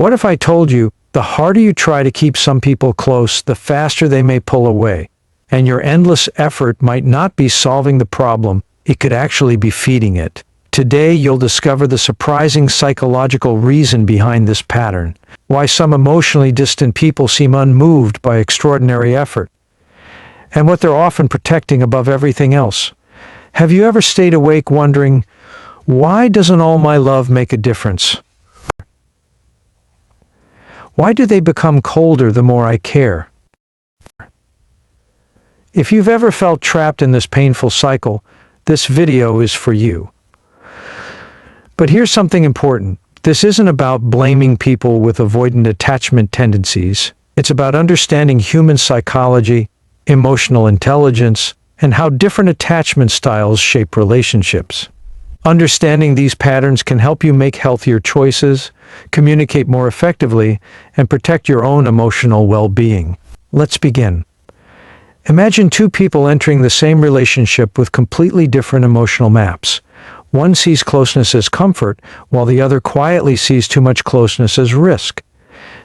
What if I told you, the harder you try to keep some people close, the faster they may pull away, and your endless effort might not be solving the problem, it could actually be feeding it. Today you'll discover the surprising psychological reason behind this pattern, why some emotionally distant people seem unmoved by extraordinary effort, and what they're often protecting above everything else. Have you ever stayed awake wondering, why doesn't all my love make a difference? Why do they become colder the more I care? If you've ever felt trapped in this painful cycle, this video is for you. But here's something important. This isn't about blaming people with avoidant attachment tendencies. It's about understanding human psychology, emotional intelligence, and how different attachment styles shape relationships. Understanding these patterns can help you make healthier choices, communicate more effectively, and protect your own emotional well-being. Let's begin. Imagine two people entering the same relationship with completely different emotional maps. One sees closeness as comfort, while the other quietly sees too much closeness as risk.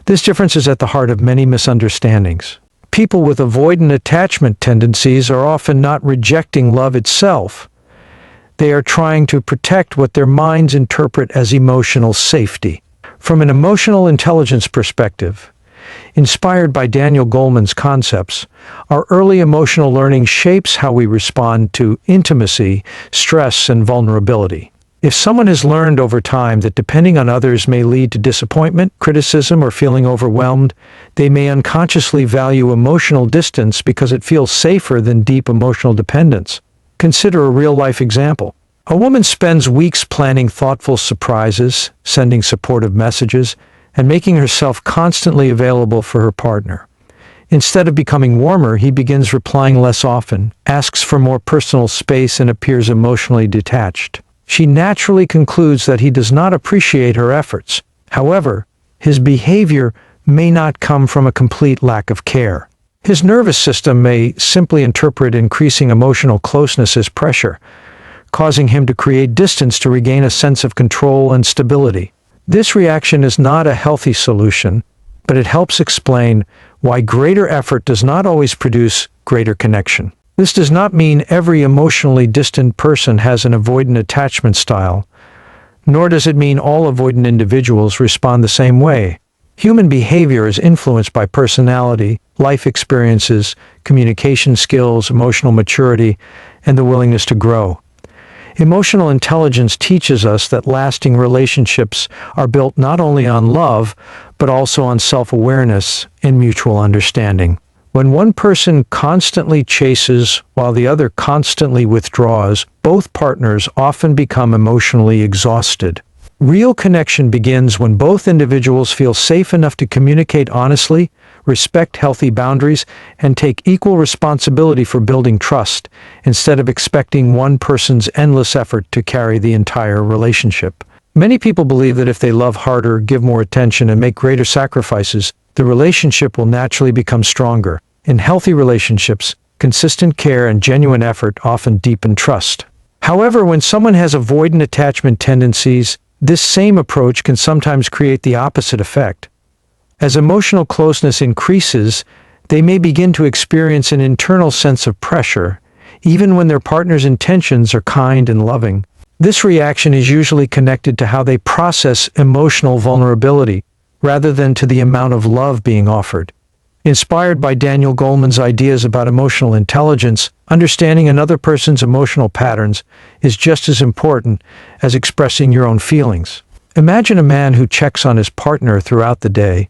This difference is at the heart of many misunderstandings. People with avoidant attachment tendencies are often not rejecting love itself. They are trying to protect what their minds interpret as emotional safety. From an emotional intelligence perspective, inspired by Daniel Goleman's concepts, our early emotional learning shapes how we respond to intimacy, stress, and vulnerability. If someone has learned over time that depending on others may lead to disappointment, criticism, or feeling overwhelmed, they may unconsciously value emotional distance because it feels safer than deep emotional dependence. Consider a real-life example. A woman spends weeks planning thoughtful surprises, sending supportive messages, and making herself constantly available for her partner. Instead of becoming warmer, he begins replying less often, asks for more personal space, and appears emotionally detached. She naturally concludes that he does not appreciate her efforts. However, his behavior may not come from a complete lack of care. His nervous system may simply interpret increasing emotional closeness as pressure, causing him to create distance to regain a sense of control and stability. This reaction is not a healthy solution, but it helps explain why greater effort does not always produce greater connection. This does not mean every emotionally distant person has an avoidant attachment style, nor does it mean all avoidant individuals respond the same way. Human behavior is influenced by personality, life experiences, communication skills, emotional maturity, and the willingness to grow. Emotional intelligence teaches us that lasting relationships are built not only on love, but also on self-awareness and mutual understanding. When one person constantly chases while the other constantly withdraws, both partners often become emotionally exhausted. Real connection begins when both individuals feel safe enough to communicate honestly, respect healthy boundaries, and take equal responsibility for building trust, instead of expecting one person's endless effort to carry the entire relationship. Many people believe that if they love harder, give more attention, and make greater sacrifices, the relationship will naturally become stronger. In healthy relationships, consistent care and genuine effort often deepen trust. However, when someone has avoidant attachment tendencies, this same approach can sometimes create the opposite effect. As emotional closeness increases, they may begin to experience an internal sense of pressure, even when their partner's intentions are kind and loving. This reaction is usually connected to how they process emotional vulnerability, rather than to the amount of love being offered. Inspired by Daniel Goleman's ideas about emotional intelligence, understanding another person's emotional patterns is just as important as expressing your own feelings. Imagine a man who checks on his partner throughout the day,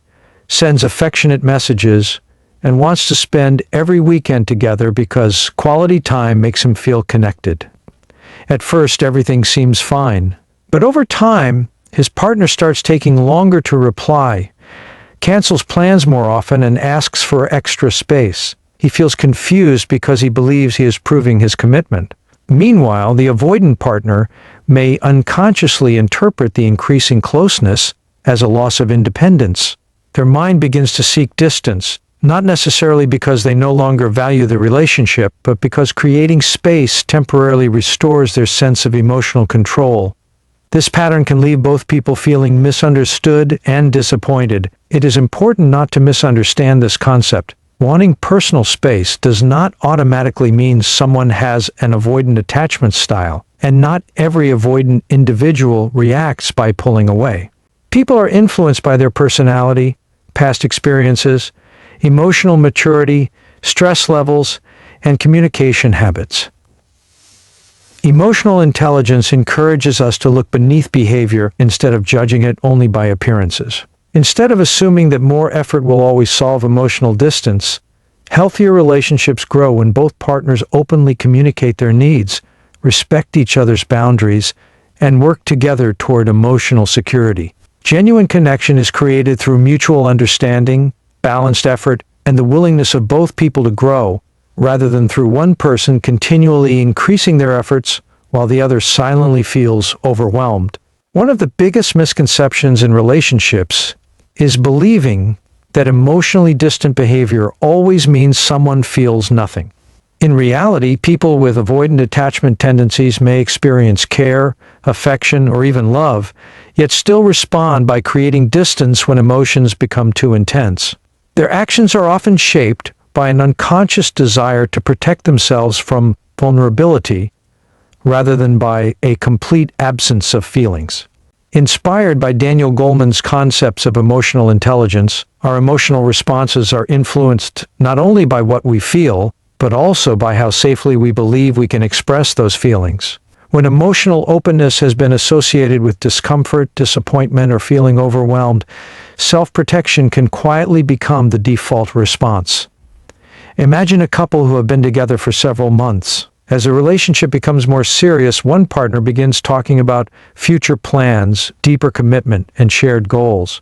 sends affectionate messages, and wants to spend every weekend together because quality time makes him feel connected. At first, everything seems fine, but over time, his partner starts taking longer to reply, cancels plans more often, and asks for extra space. He feels confused because he believes he is proving his commitment. Meanwhile, the avoidant partner may unconsciously interpret the increasing closeness as a loss of independence. Their mind begins to seek distance, not necessarily because they no longer value the relationship, but because creating space temporarily restores their sense of emotional control. This pattern can leave both people feeling misunderstood and disappointed. It is important not to misunderstand this concept. Wanting personal space does not automatically mean someone has an avoidant attachment style, and not every avoidant individual reacts by pulling away. People are influenced by their personality, past experiences, emotional maturity, stress levels, and communication habits. Emotional intelligence encourages us to look beneath behavior instead of judging it only by appearances. Instead of assuming that more effort will always solve emotional distance, healthier relationships grow when both partners openly communicate their needs, respect each other's boundaries, and work together toward emotional security. Genuine connection is created through mutual understanding, balanced effort, and the willingness of both people to grow, rather than through one person continually increasing their efforts while the other silently feels overwhelmed. One of the biggest misconceptions in relationships is believing that emotionally distant behavior always means someone feels nothing. In reality, people with avoidant attachment tendencies may experience care, affection, or even love, yet still respond by creating distance when emotions become too intense. Their actions are often shaped by an unconscious desire to protect themselves from vulnerability, rather than by a complete absence of feelings. Inspired by Daniel Goleman's concepts of emotional intelligence, our emotional responses are influenced not only by what we feel, but also by how safely we believe we can express those feelings. When emotional openness has been associated with discomfort, disappointment, or feeling overwhelmed, self-protection can quietly become the default response. Imagine a couple who have been together for several months. As a relationship becomes more serious, one partner begins talking about future plans, deeper commitment, and shared goals.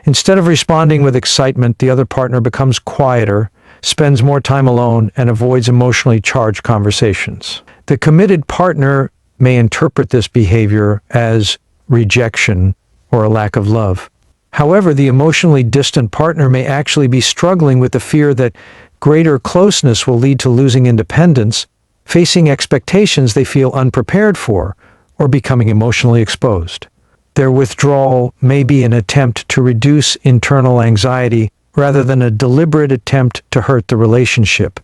Instead of responding with excitement, the other partner becomes quieter, spends more time alone, and avoids emotionally charged conversations. The committed partner may interpret this behavior as rejection or a lack of love. However, the emotionally distant partner may actually be struggling with the fear that greater closeness will lead to losing independence, facing expectations they feel unprepared for, or becoming emotionally exposed. Their withdrawal may be an attempt to reduce internal anxiety rather than a deliberate attempt to hurt the relationship.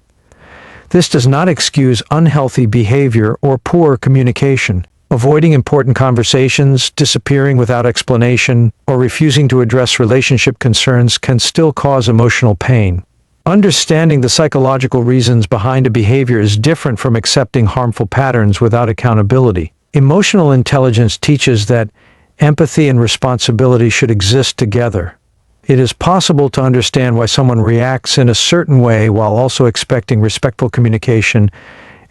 This does not excuse unhealthy behavior or poor communication. Avoiding important conversations, disappearing without explanation, or refusing to address relationship concerns can still cause emotional pain. Understanding the psychological reasons behind a behavior is different from accepting harmful patterns without accountability. Emotional intelligence teaches that empathy and responsibility should exist together. It is possible to understand why someone reacts in a certain way while also expecting respectful communication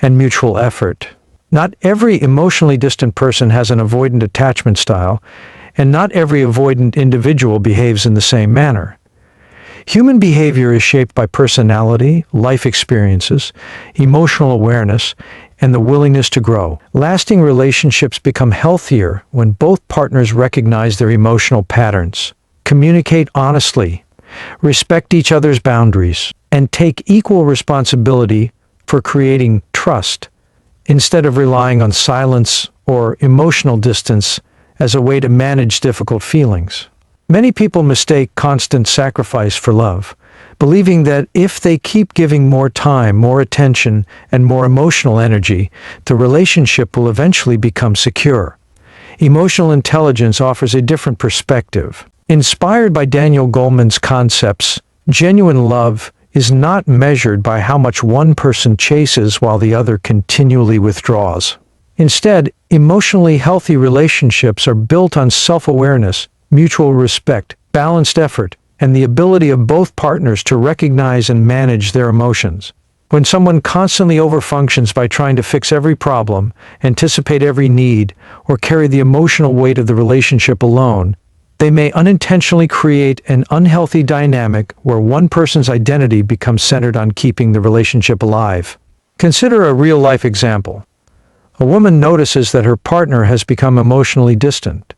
and mutual effort. Not every emotionally distant person has an avoidant attachment style, and not every avoidant individual behaves in the same manner. Human behavior is shaped by personality, life experiences, emotional awareness, and the willingness to grow. Lasting relationships become healthier when both partners recognize their emotional patterns, communicate honestly, respect each other's boundaries, and take equal responsibility for creating trust, instead of relying on silence or emotional distance as a way to manage difficult feelings. Many people mistake constant sacrifice for love, believing that if they keep giving more time, more attention, and more emotional energy, the relationship will eventually become secure. Emotional intelligence offers a different perspective. Inspired by Daniel Goleman's concepts, genuine love is not measured by how much one person chases while the other continually withdraws. Instead, emotionally healthy relationships are built on self-awareness, mutual respect, balanced effort, and the ability of both partners to recognize and manage their emotions. When someone constantly overfunctions by trying to fix every problem, anticipate every need, or carry the emotional weight of the relationship alone, they may unintentionally create an unhealthy dynamic where one person's identity becomes centered on keeping the relationship alive. Consider a real-life example. A woman notices that her partner has become emotionally distant.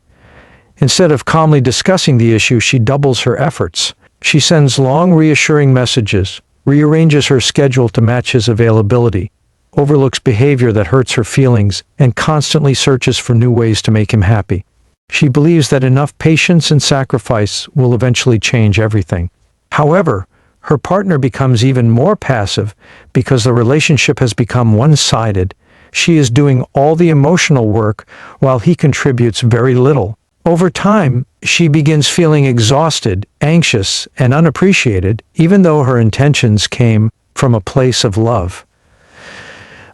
Instead of calmly discussing the issue, she doubles her efforts. She sends long, reassuring messages, rearranges her schedule to match his availability, overlooks behavior that hurts her feelings, and constantly searches for new ways to make him happy. She believes that enough patience and sacrifice will eventually change everything. However, her partner becomes even more passive because the relationship has become one-sided. She is doing all the emotional work while he contributes very little. Over time, she begins feeling exhausted, anxious, and unappreciated, even though her intentions came from a place of love.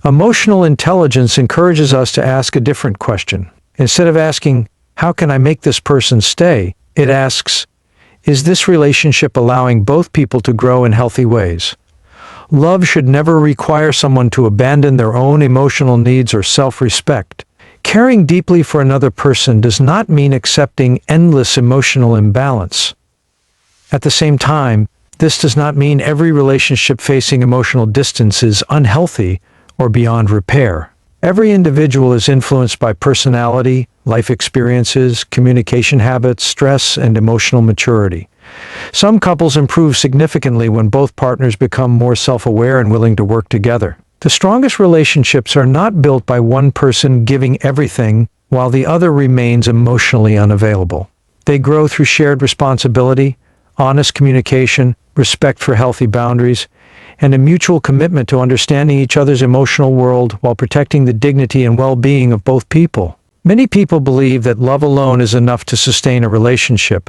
Emotional intelligence encourages us to ask a different question. Instead of asking, "How can I make this person stay?" it asks, "Is this relationship allowing both people to grow in healthy ways?" Love should never require someone to abandon their own emotional needs or self-respect. Caring deeply for another person does not mean accepting endless emotional imbalance. At the same time, this does not mean every relationship facing emotional distance is unhealthy or beyond repair. Every individual is influenced by personality, life experiences, communication habits, stress, and emotional maturity. Some couples improve significantly when both partners become more self-aware and willing to work together. The strongest relationships are not built by one person giving everything while the other remains emotionally unavailable. They grow through shared responsibility, honest communication, respect for healthy boundaries, and a mutual commitment to understanding each other's emotional world while protecting the dignity and well-being of both people. Many people believe that love alone is enough to sustain a relationship,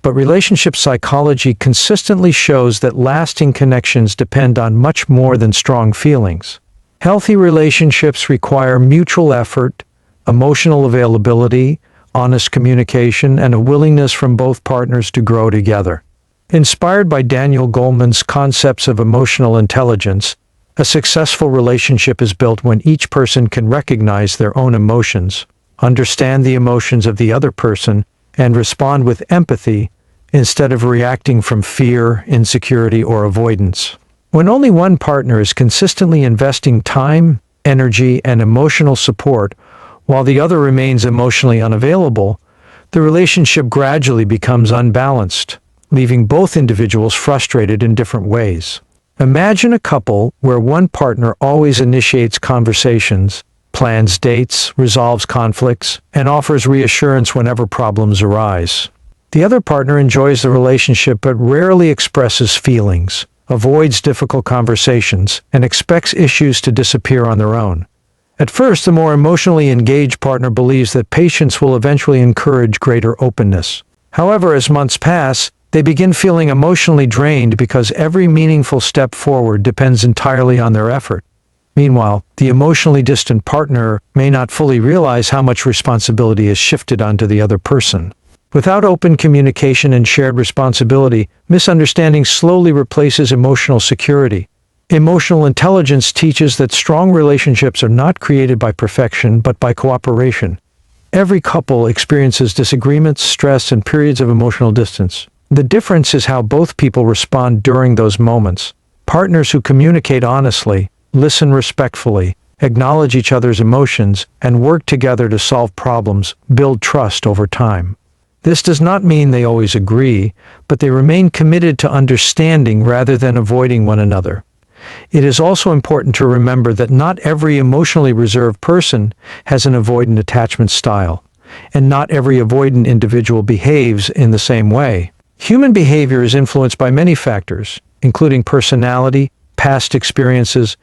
but relationship psychology consistently shows that lasting connections depend on much more than strong feelings. Healthy relationships require mutual effort, emotional availability, honest communication, and a willingness from both partners to grow together. Inspired by Daniel Goleman's concepts of emotional intelligence, a successful relationship is built when each person can recognize their own emotions, understand the emotions of the other person, and respond with empathy instead of reacting from fear, insecurity, or avoidance. When only one partner is consistently investing time, energy, and emotional support, while the other remains emotionally unavailable, the relationship gradually becomes unbalanced, leaving both individuals frustrated in different ways. Imagine a couple where one partner always initiates conversations, plans dates, resolves conflicts, and offers reassurance whenever problems arise. The other partner enjoys the relationship but rarely expresses feelings, avoids difficult conversations, and expects issues to disappear on their own. At first, the more emotionally engaged partner believes that patience will eventually encourage greater openness. However, as months pass, they begin feeling emotionally drained because every meaningful step forward depends entirely on their effort. Meanwhile, the emotionally distant partner may not fully realize how much responsibility is shifted onto the other person. Without open communication and shared responsibility, misunderstanding slowly replaces emotional security. Emotional intelligence teaches that strong relationships are not created by perfection but by cooperation. Every couple experiences disagreements, stress, and periods of emotional distance. The difference is how both people respond during those moments. Partners who communicate honestly, listen respectfully, acknowledge each other's emotions, and work together to solve problems build trust over time. This does not mean they always agree, but they remain committed to understanding rather than avoiding one another. It is also important to remember that not every emotionally reserved person has an avoidant attachment style, and not every avoidant individual behaves in the same way. Human behavior is influenced by many factors, including personality, past experiences,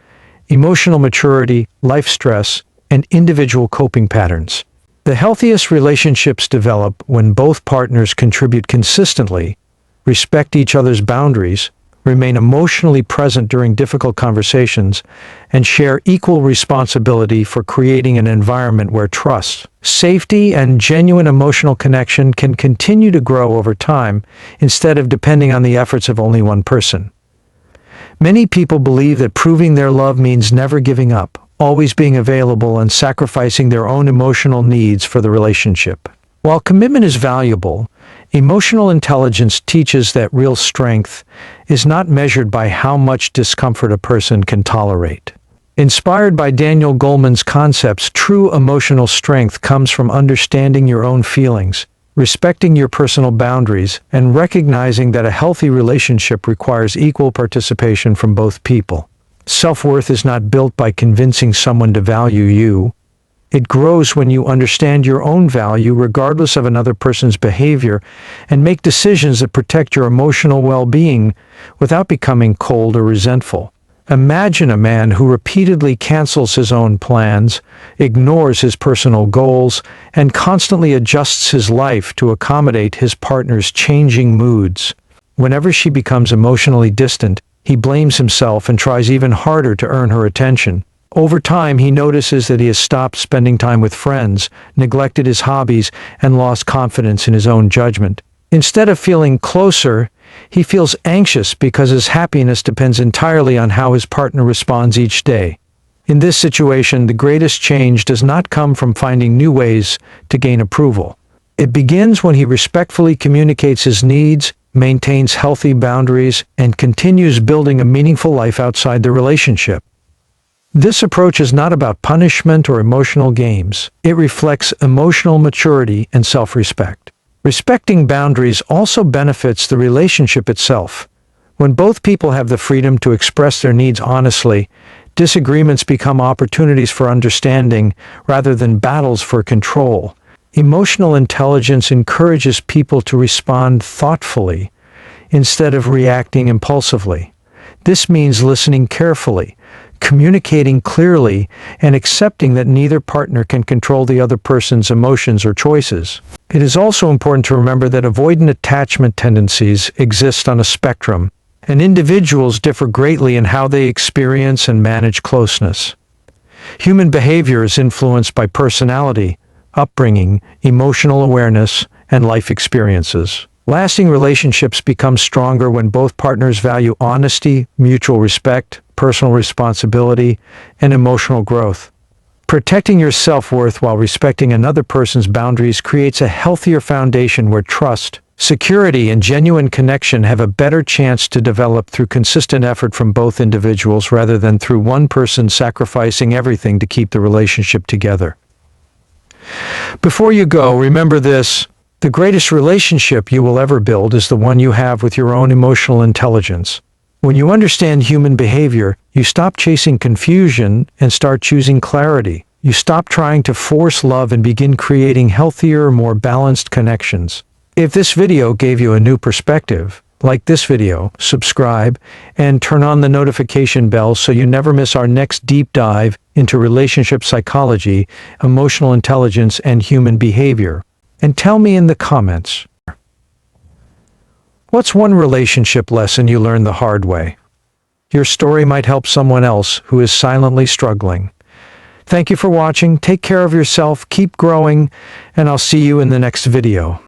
emotional maturity, life stress, and individual coping patterns. The healthiest relationships develop when both partners contribute consistently, respect each other's boundaries, remain emotionally present during difficult conversations, and share equal responsibility for creating an environment where trust, safety, and genuine emotional connection can continue to grow over time instead of depending on the efforts of only one person. Many people believe that proving their love means never giving up, always being available, and sacrificing their own emotional needs for the relationship. While commitment is valuable, emotional intelligence teaches that real strength is not measured by how much discomfort a person can tolerate. Inspired by Daniel Goleman's concepts, true emotional strength comes from understanding your own feelings, respecting your personal boundaries, and recognizing that a healthy relationship requires equal participation from both people. Self-worth is not built by convincing someone to value you. It grows when you understand your own value regardless of another person's behavior and make decisions that protect your emotional well-being without becoming cold or resentful. Imagine a man who repeatedly cancels his own plans, ignores his personal goals, and constantly adjusts his life to accommodate his partner's changing moods. Whenever she becomes emotionally distant, he blames himself and tries even harder to earn her attention. Over time, he notices that he has stopped spending time with friends, neglected his hobbies, and lost confidence in his own judgment. Instead of feeling closer, he feels anxious because his happiness depends entirely on how his partner responds each day. In this situation, the greatest change does not come from finding new ways to gain approval. It begins when he respectfully communicates his needs, maintains healthy boundaries, and continues building a meaningful life outside the relationship. This approach is not about punishment or emotional games. It reflects emotional maturity and self-respect. Respecting boundaries also benefits the relationship itself. When both people have the freedom to express their needs honestly, disagreements become opportunities for understanding rather than battles for control. Emotional intelligence encourages people to respond thoughtfully instead of reacting impulsively. This means listening carefully, communicating clearly, and accepting that neither partner can control the other person's emotions or choices. It is also important to remember that avoidant attachment tendencies exist on a spectrum, and individuals differ greatly in how they experience and manage closeness. Human behavior is influenced by personality, upbringing, emotional awareness, and life experiences. Lasting relationships become stronger when both partners value honesty, mutual respect, personal responsibility, and emotional growth. Protecting your self-worth while respecting another person's boundaries creates a healthier foundation where trust, security, and genuine connection have a better chance to develop through consistent effort from both individuals rather than through one person sacrificing everything to keep the relationship together. Before you go, remember this: the greatest relationship you will ever build is the one you have with your own emotional intelligence. When you understand human behavior, you stop chasing confusion and start choosing clarity. You stop trying to force love and begin creating healthier, more balanced connections. If this video gave you a new perspective, like this video, subscribe, and turn on the notification bell so you never miss our next deep dive into relationship psychology, emotional intelligence, and human behavior. And tell me in the comments, what's one relationship lesson you learned the hard way? Your story might help someone else who is silently struggling. Thank you for watching. Take care of yourself, keep growing, and I'll see you in the next video.